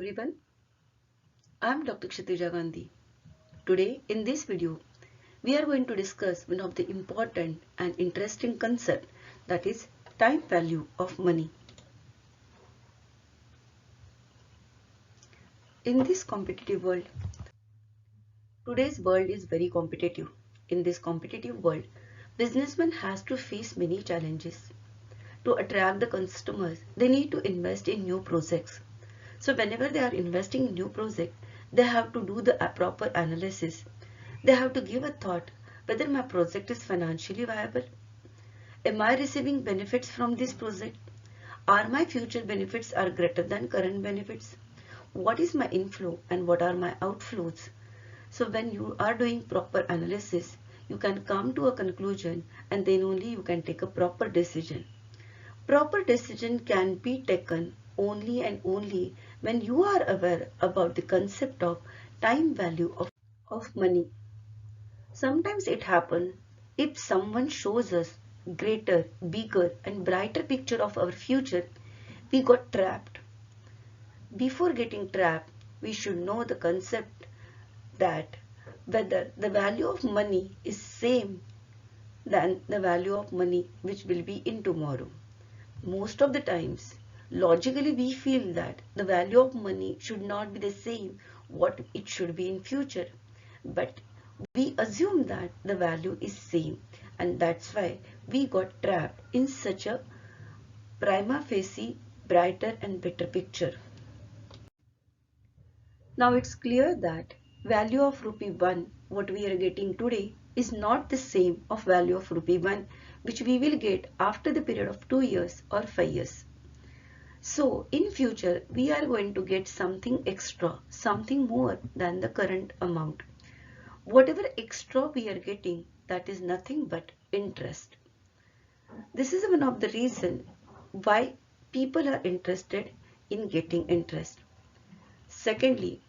everyone, I am Dr. Kshitija Gandhi. Today in this video, we are going to discuss one of the important and interesting concept, that is time value of money. In this competitive world, today's world is very competitive. In this competitive world, businessmen has to face many challenges. To attract the customers, they need to invest in new projects. So whenever they are investing in new project, they have to do the proper analysis. They have to give a thought whether my project is financially viable. Am I receiving benefits from this project? Are my future benefits are greater than current benefits? What is my inflow and what are my outflows? So when you are doing proper analysis, you can come to a conclusion and then only you can take a proper decision. Proper decision can be taken only and only when you are aware about the concept of time value of money. Sometimes it happens if someone shows us greater, bigger and brighter picture of our future, we got trapped. Before getting trapped, we should know the concept that whether the value of money is same than the value of money which will be in tomorrow. Most of the times, logically we feel that the value of money should not be the same what it should be in future. But we assume that the value is same, and that's why we got trapped in such a prima facie brighter and better picture. Now it's clear that value of rupee 1 what we are getting today is not the same of value of rupee 1 which we will get after the period of 2 years or 5 years. So in future we are going to get something extra, something more than the current amount. Whatever extra we are getting, that is nothing but interest. This is one of the reasons why people are interested in getting interest. Secondly,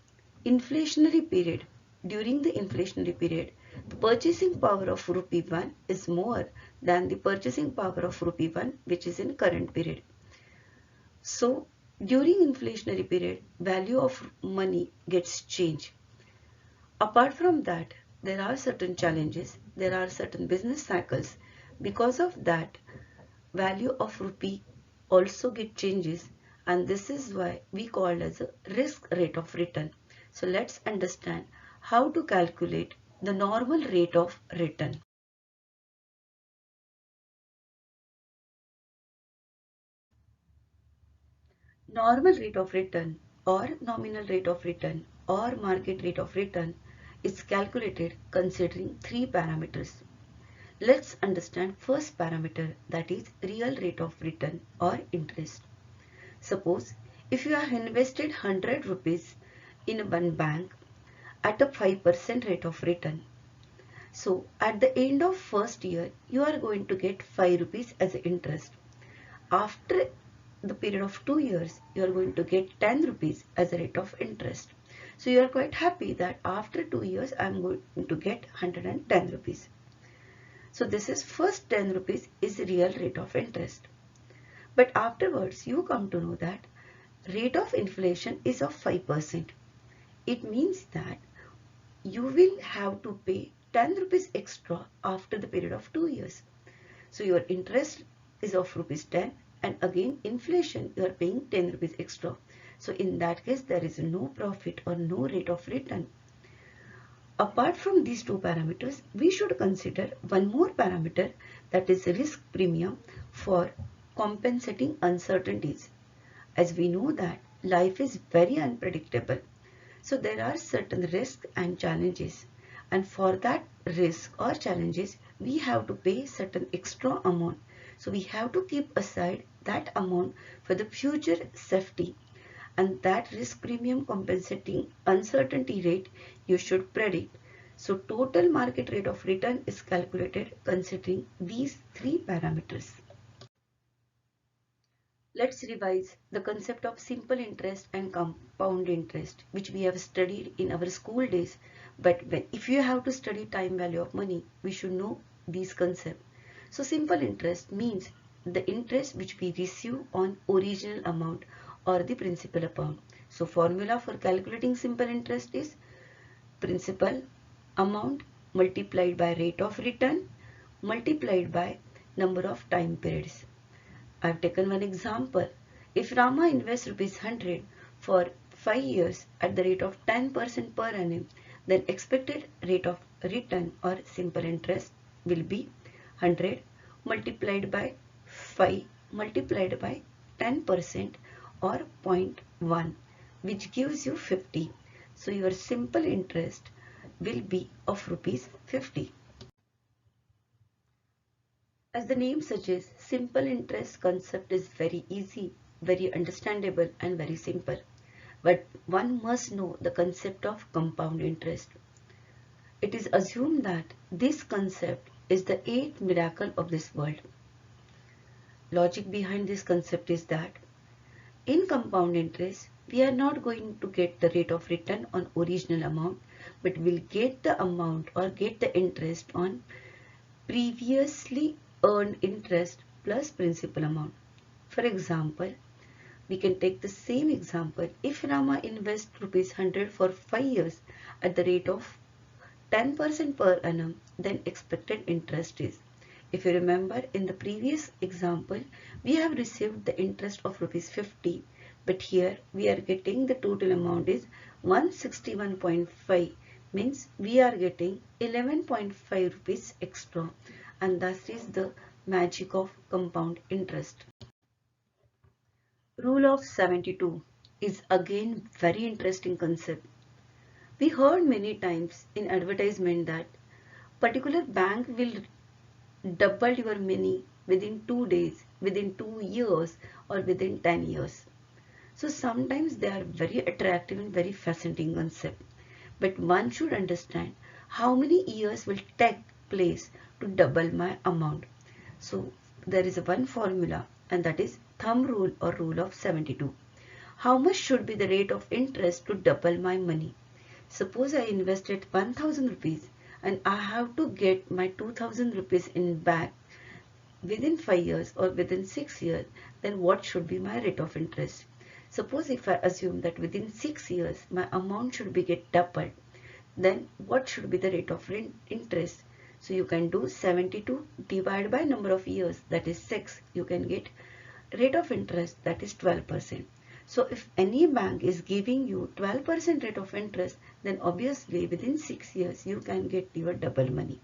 inflationary period. During the inflationary period, the purchasing power of rupee 1 is more than the purchasing power of rupee 1 which is in current period. So during inflationary period, value of money gets changed. Apart from that, there are certain challenges, there are certain business cycles. Because of that, value of rupee also get changes, and this is why we call as a risk rate of return. So let's understand how to calculate the normal rate of return. Normal rate of return or nominal rate of return or market rate of return is calculated considering three parameters. Let's understand first parameter, that is real rate of return or interest. Suppose if you have invested 100 rupees in one bank at a 5% rate of return. So at the end of first year, you are going to get 5 rupees as interest. After the period of 2 years, you are going to get 10 rupees as a rate of interest. So you are quite happy that after 2 years, I am going to get 110 rupees. So this is first 10 rupees is real rate of interest. But afterwards, you come to know that rate of inflation is of 5%. It means that you will have to pay 10 rupees extra after the period of 2 years. So your interest is of rupees 10 and again inflation you are paying 10 rupees extra. So in that case there is no profit or no rate of return. Apart from these two parameters, we should consider one more parameter, that is risk premium for compensating uncertainties. As we know that life is very unpredictable. So there are certain risks and challenges, and for that risk or challenges we have to pay certain extra amount. So we have to keep aside that amount for the future safety, and that risk premium compensating uncertainty rate you should predict. So total market rate of return is calculated considering these three parameters. Let's revise the concept of simple interest and compound interest, which we have studied in our school days. But if you have to study time value of money, we should know these concepts. So simple interest means the interest which we receive on original amount or the principal amount. So formula for calculating simple interest is principal amount multiplied by rate of return multiplied by number of time periods. I have taken one example. If Rama invests rupees 100 for 5 years at the rate of 10% per annum, then expected rate of return or simple interest will be 100 multiplied by 5 multiplied by 10% or 0.1, which gives you 50. So your simple interest will be of rupees 50. As the name suggests, simple interest concept is very easy, very understandable and very simple. But one must know the concept of compound interest. It is assumed that this concept is the eighth miracle of this world. Logic behind this concept is that in compound interest, we are not going to get the rate of return on original amount, but we'll get the amount or get the interest on previously earned interest plus principal amount. For example, we can take the same example. If Rama invests rupees 100 for 5 years at the rate of 10% per annum, then expected interest is. If you remember, in the previous example, we have received the interest of rupees 50, but here we are getting the total amount is 161.5, means we are getting 11.5 rupees extra, and that is the magic of compound interest. Rule of 72 is again very interesting concept. We heard many times in advertisement that particular bank will double your money within 2 days, within 2 years or within 10 years. So sometimes they are very attractive and very fascinating concept. But one should understand how many years will take place to double my amount. So there is one formula, and that is thumb rule or rule of 72. How much should be the rate of interest to double my money? Suppose I invested 1000 rupees and I have to get my 2000 rupees in back within 5 years or within 6 years, then what should be my rate of interest? Suppose if I assume that within 6 years my amount should be get doubled, then what should be the rate of interest? So you can do 72 divided by number of years, that is 6. You can get rate of interest, that is 12%. So if any bank is giving you 12% rate of interest, then obviously within 6 years you can get your double money.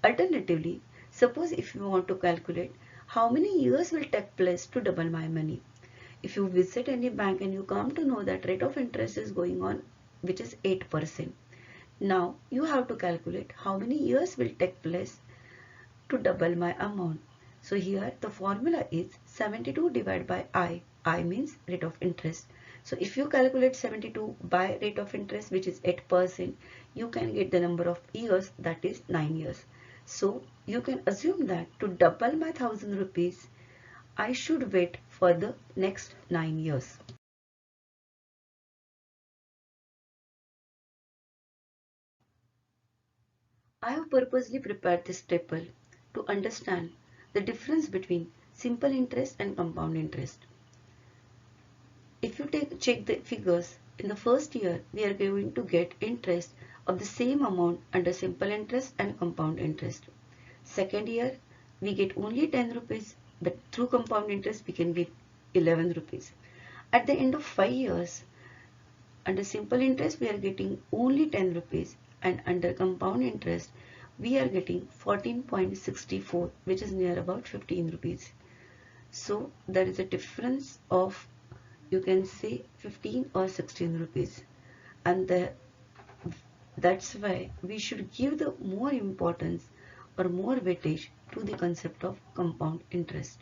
Alternatively, suppose if you want to calculate how many years will take place to double my money. If you visit any bank and you come to know that rate of interest is going on, which is 8%. Now you have to calculate how many years will take place to double my amount. So here the formula is 72 divided by I. I means rate of interest. So if you calculate 72 by rate of interest, which is 8%, you can get the number of years, that is 9 years. So you can assume that to double my 1000 rupees, I should wait for the next 9 years. I have purposely prepared this table to understand the difference between simple interest and compound interest. If you check the figures, in the first year we are going to get interest of the same amount under simple interest and compound interest. Second year we get only 10 rupees, but through compound interest we can get 11 rupees. At the end of 5 years, under simple interest we are getting only 10 rupees, and under compound interest we are getting 14.64, which is near about 15 rupees. So there is a difference of, you can say, 15 or 16 rupees, and that's why we should give the more importance or more weightage to the concept of compound interest.